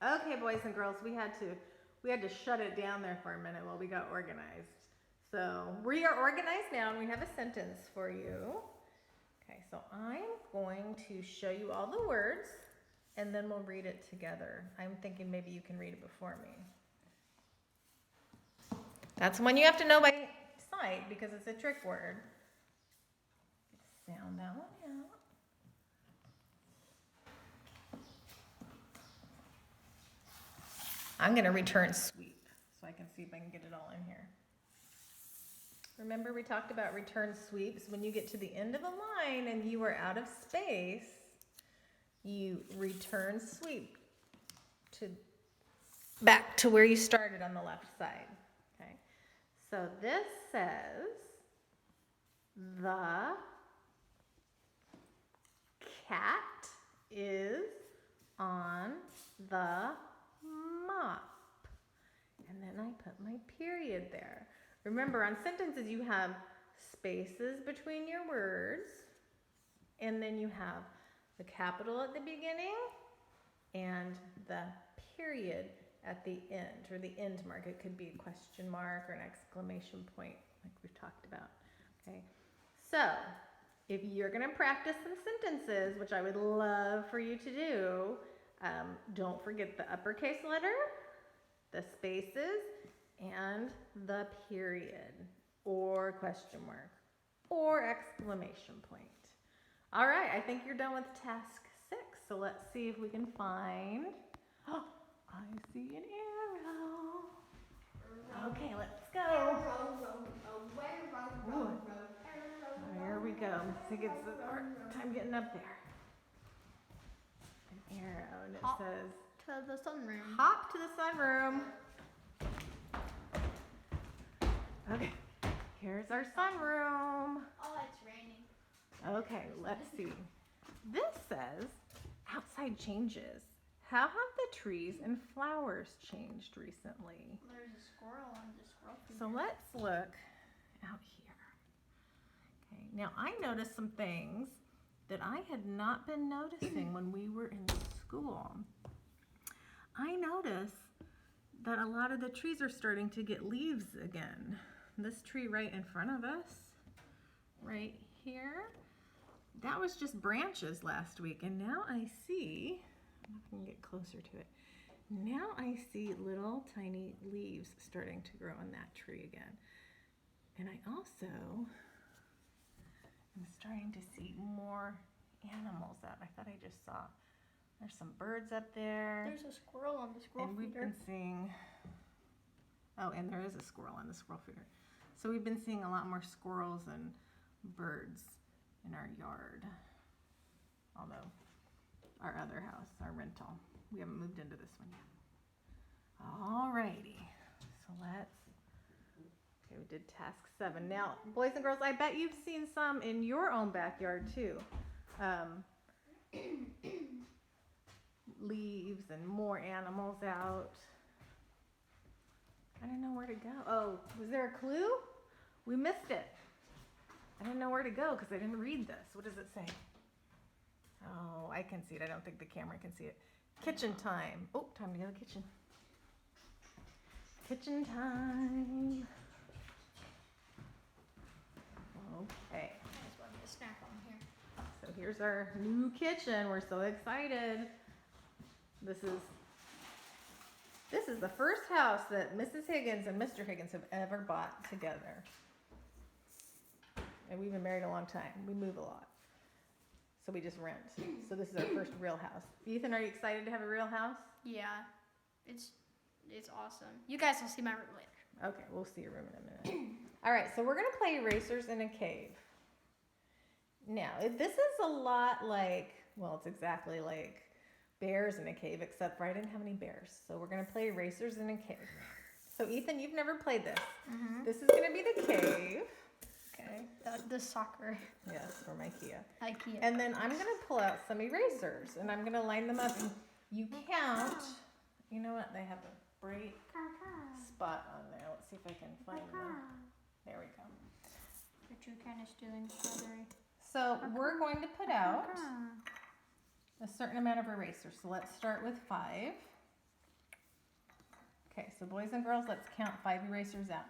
Okay, boys and girls, we had to shut it down there for a minute while we got organized. So we are organized now and we have a sentence for you. Okay, so I'm going to show you all the words and then we'll read it together. I'm thinking maybe you can read it before me. That's one you have to know by sight because it's a trick word. Sound that one out. I'm going to return sweep so I can see if I can get it all in here. Remember we talked about return sweeps. When you get to the end of a line and you are out of space, you return sweep back to where you started on the left side. Okay. So this says the cat is on the mop. And then I put my period there. Remember, on sentences you have spaces between your words, and then you have the capital at the beginning and the period at the end, or the end mark. It could be a question mark or an exclamation point, like we've talked about. Okay, so if you're going to practice some sentences, which I would love for you to do, don't forget the uppercase letter, the spaces, and the period, or question mark, or exclamation point. All right, I think you're done with task 6, so let's see if we can find, oh, I see an arrow. Okay, let's go. Ooh. There we go. I think it's a hard time getting up there. An arrow, and it says, to the sunroom. hop to the sunroom. Okay, here's our sunroom. Oh, it's raining. Okay, let's see. This says, outside changes. How have the trees and flowers changed recently? There's a squirrel on the squirrel feeder. So let's look out here. Okay, now I noticed some things that I had not been noticing when we were in school. I noticed that a lot of the trees are starting to get leaves again. This tree right in front of us, right here, that was just branches last week, and now I see, I don't know if I can get closer to it, now I see little tiny leaves starting to grow on that tree again. And I also am starting to see more animals out. I thought I just saw, there's some birds up there. There's a squirrel on the squirrel And we've feeder. been seeing, oh, and there is a squirrel on the squirrel feeder. So we've been seeing a lot more squirrels and birds in our yard. Although our other house, our rental, we haven't moved into this one yet. Alrighty, so let's, okay, we did task 7. Now, boys and girls, I bet you've seen some in your own backyard too. Leaves and more animals out. I didn't know where to go. Oh, was there a clue? We missed it. I didn't know where to go because I didn't read this. What does it say? Oh, I can see it. I don't think the camera can see it. Kitchen time. Oh, time to go to the kitchen. Kitchen time. Okay. I just wanted a snack on here. So here's our new kitchen. We're so excited. This is the first house that Mrs. Higgins and Mr. Higgins have ever bought together. And we've been married a long time. We move a lot. So we just rent. So this is our first real house. Ethan, are you excited to have a real house? Yeah, it's awesome. You guys will see my room later. Okay, we'll see your room in a minute. All right, so we're going to play Erasers in a Cave. Now, this is a lot like, well, it's exactly like bears in a cave, except for I didn't have any bears. So we're going to play Erasers in a Cave. So Ethan, you've never played this. Mm-hmm. This is going to be the cave. Okay. The soccer. Yes, from IKEA. IKEA. And then I'm going to pull out some erasers, and I'm going to line them up. And you count. You know what? They have a bright spot on there. Let's see if I can find them. There we go. But you're kind of stealing strawberry. So we're going to put out a certain amount of erasers. So let's start with 5. Okay, so boys and girls, let's count 5 erasers out.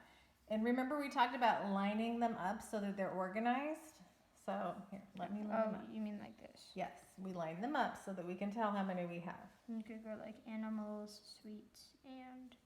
And remember we talked about lining them up so that they're organized? So here, let me line them up. You mean like this? Yes, we line them up so that we can tell how many we have. You could go like animals, sweets, and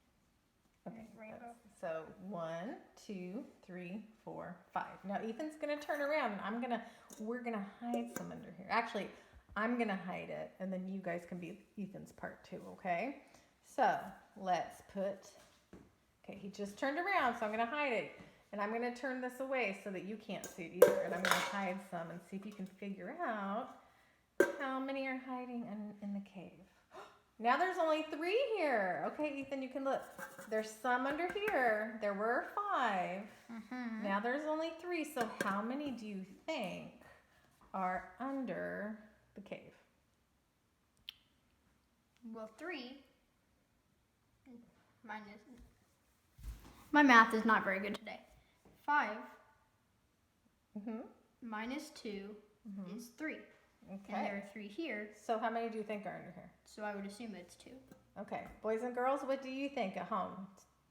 Okay, rainbow. so 1, 2, 3, 4, 5. Now Ethan's gonna turn around and we're gonna hide some under here. Actually, I'm gonna hide it and then you guys can be Ethan's part too, okay? So let's okay, he just turned around, so I'm gonna hide it. And I'm gonna turn this away so that you can't see it either. And I'm gonna hide some and see if you can figure out how many are hiding in the cave. Now there's only 3 here. Okay, Ethan, you can look. There's some under here. There were 5. Mm-hmm. Now there's only 3. So how many do you think are under the cave? Well, 3. My math is not very good today. 5 Mm-hmm. minus 2 is 3. And there Okay. are 3 here, So how many do you think are under here? so I would assume it's 2. Okay, boys and girls, what do you think at home?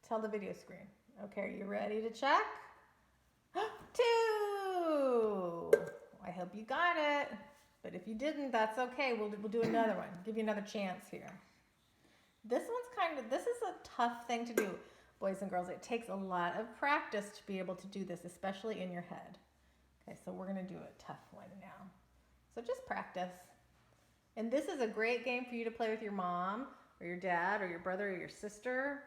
Tell the video screen. Okay, are you ready to check? 2! I hope you got it. But if you didn't, that's okay. We'll do another one. Give you another chance here. This is a tough thing to do, boys and girls. It takes a lot of practice to be able to do this, especially in your head. Okay, so we're gonna do a tough one now. So just practice. And this is a great game for you to play with your mom or your dad or your brother or your sister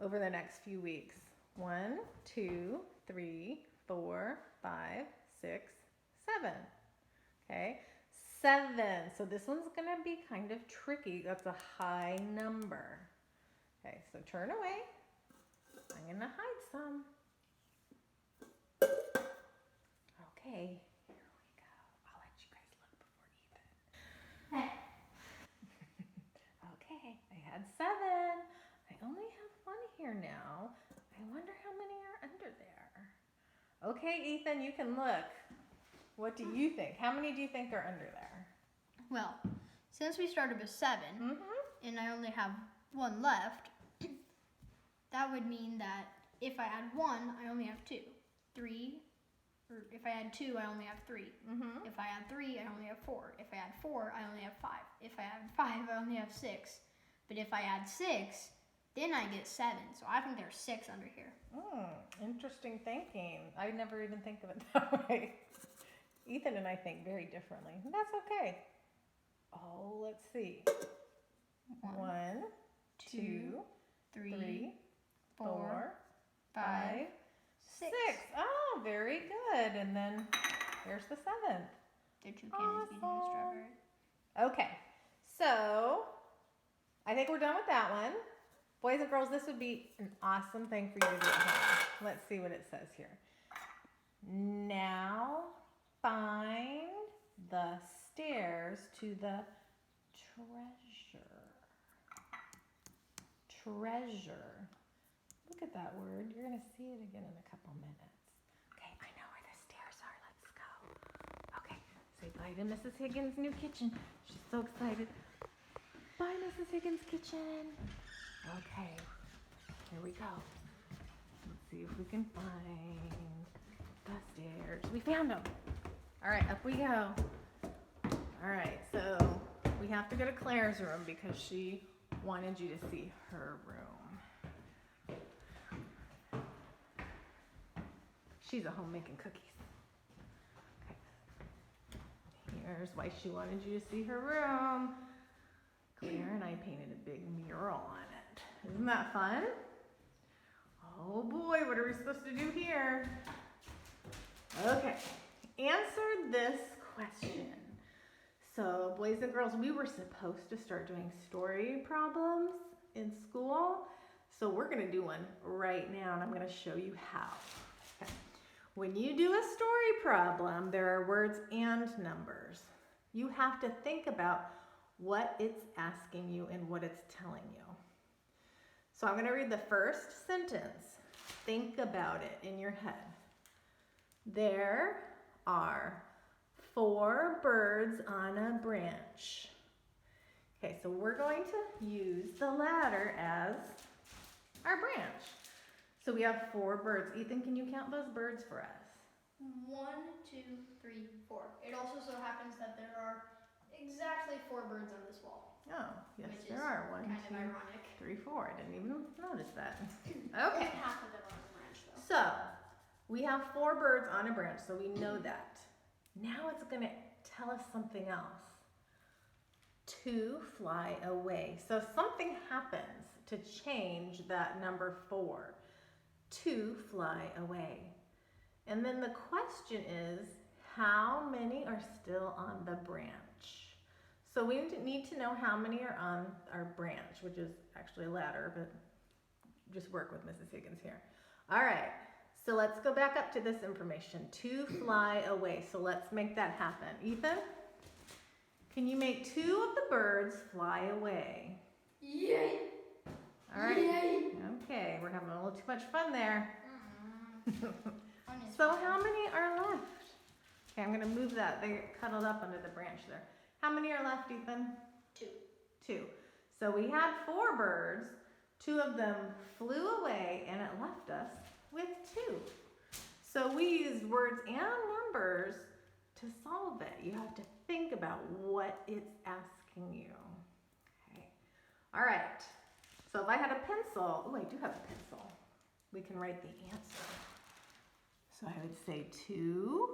over the next few weeks. 1, 2, 3, 4, 5, 6, 7. Okay, 7. So this one's gonna be kind of tricky. That's a high number. Okay, so turn away. I'm gonna hide some. Okay, here we go. I'll let you guys look before Ethan. Okay, I had 7. I only have 1 here now. I wonder how many are under there. Okay, Ethan, you can look. What do you think? How many do you think are under there? Well, since we started with 7, Mm-hmm. and I only have 1 left, that would mean that if I add 1, I only have 2. 3, or if I add 2, I only have 3. Mm-hmm. If I add 3, I only have 4. If I add 4, I only have 5. If I add 5, I only have 6. But if I add 6, then I get 7. So I think there's 6 under here. Interesting thinking. I never even think of it that way. Ethan and I think very differently. That's okay. Oh, let's see. 1, 2, 3, 4, 5, 6. Oh, very good. And then here's the 7th. The 2 cannons beating the strawberry. Okay, so I think we're done with that one. Boys and girls, this would be an awesome thing for you to do at home. Let's see what it says here. Now find the stairs to the treasure. Treasure. Look at that word. You're going to see it again in a couple minutes. Okay, I know where the stairs are. Let's go. Okay, say bye to Mrs. Higgins' new kitchen. She's so excited. Bye, Mrs. Higgins' kitchen. Okay, here we go. Let's see if we can find the stairs. We found them. All right, up we go. All right, so we have to go to Claire's room because she wanted you to see her room. She's at home making cookies. Okay. Here's why she wanted you to see her room. Claire and I painted a big mural on it. Isn't that fun? Oh boy, what are we supposed to do here? Okay, answer this question. So, boys and girls, we were supposed to start doing story problems in school. So we're gonna do one right now and I'm gonna show you how. Okay. When you do a story problem, there are words and numbers. You have to think about what it's asking you and what it's telling you. So I'm gonna read the first sentence. Think about it in your head. There are 4 birds on a branch. Okay, so we're going to use the ladder as our branch. So we have 4 birds. Ethan, can you count those birds for us? 1, 2, 3, 4. It also so happens that there are exactly 4 birds on this wall. Oh, yes, Which there is are. 1, kind of 2, ironic. 3, 4. I didn't even notice that. Only Okay. half of them are on the branch though. So we have 4 birds on a branch, so we know that. Now it's going to tell us something else. To fly away. So something happens to change that number 4. To fly away. And then the question is, how many are still on the branch? So we need to know how many are on our branch, which is actually a ladder, but just work with Mrs. Higgins here. All right, so let's go back up to this information. To fly away. So let's make that happen. Ethan, can you make 2 of the birds fly away? Yay! All right. Yay! Okay, we're having a little too much fun there. Onions. So how many are left? Okay, I'm going to move that. They get cuddled up under the branch there. How many are left, Ethan? 2. 2. So we had 4 birds. 2 of them flew away and it left us with 2. So we used words and numbers to solve it. You have to think about what it's asking you. Okay. All right. So if I had a pencil, oh, I do have a pencil. We can write the answer. So I would say 2.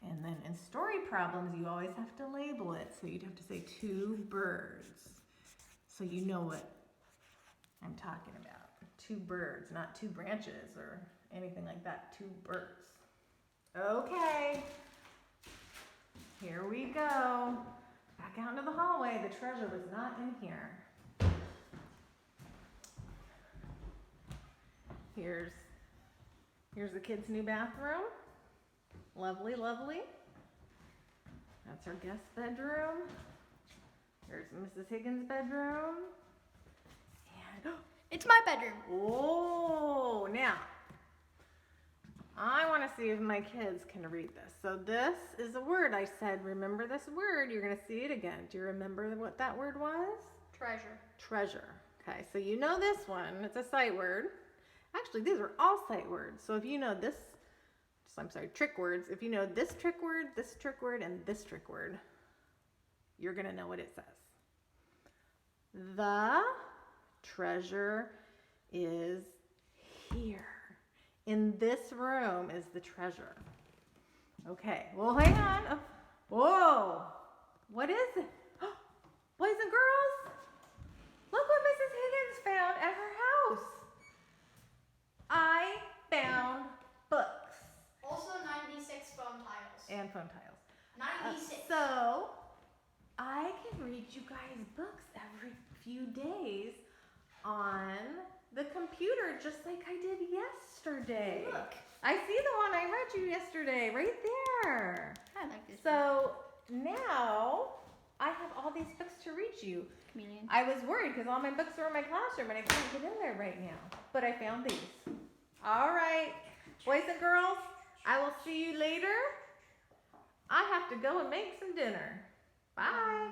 And then in story problems, you always have to label it. So you'd have to say 2 birds. So you know what I'm talking about. 2 birds, not 2 branches or anything like that. 2 birds. Okay. Here we go. Back out into the hallway. The treasure was not in here. Here's the kids' new bathroom. Lovely, lovely. That's our guest bedroom. Here's Mrs. Higgins' bedroom. And It's my bedroom. oh, now I want to see if my kids can read this. So this is a word I said. Remember this word. You're going to see it again. Do you remember what that word was? Treasure. Treasure. Okay, so you know this one. It's a sight word. Actually, these are all sight words. So if you know this, trick words. If you know this trick word, and this trick word, you're going to know what it says. The treasure is here. In this room is the treasure. Okay, well, hang on. Oh, whoa, what is it? Boys and girls, look what Mrs. Higgins found at her house. I found books. Also 96 phone tiles. And phone tiles. 96. So I can read you guys books every few days on the computer, just like I did yesterday. Look. I see the one I read you yesterday, right there. I like this. So now I have all these books to read you. Chameleon. I was worried because all my books were in my classroom and I couldn't get in there right now. But I found these. All right, boys and girls, I will see you later. I have to go and make some dinner. Bye.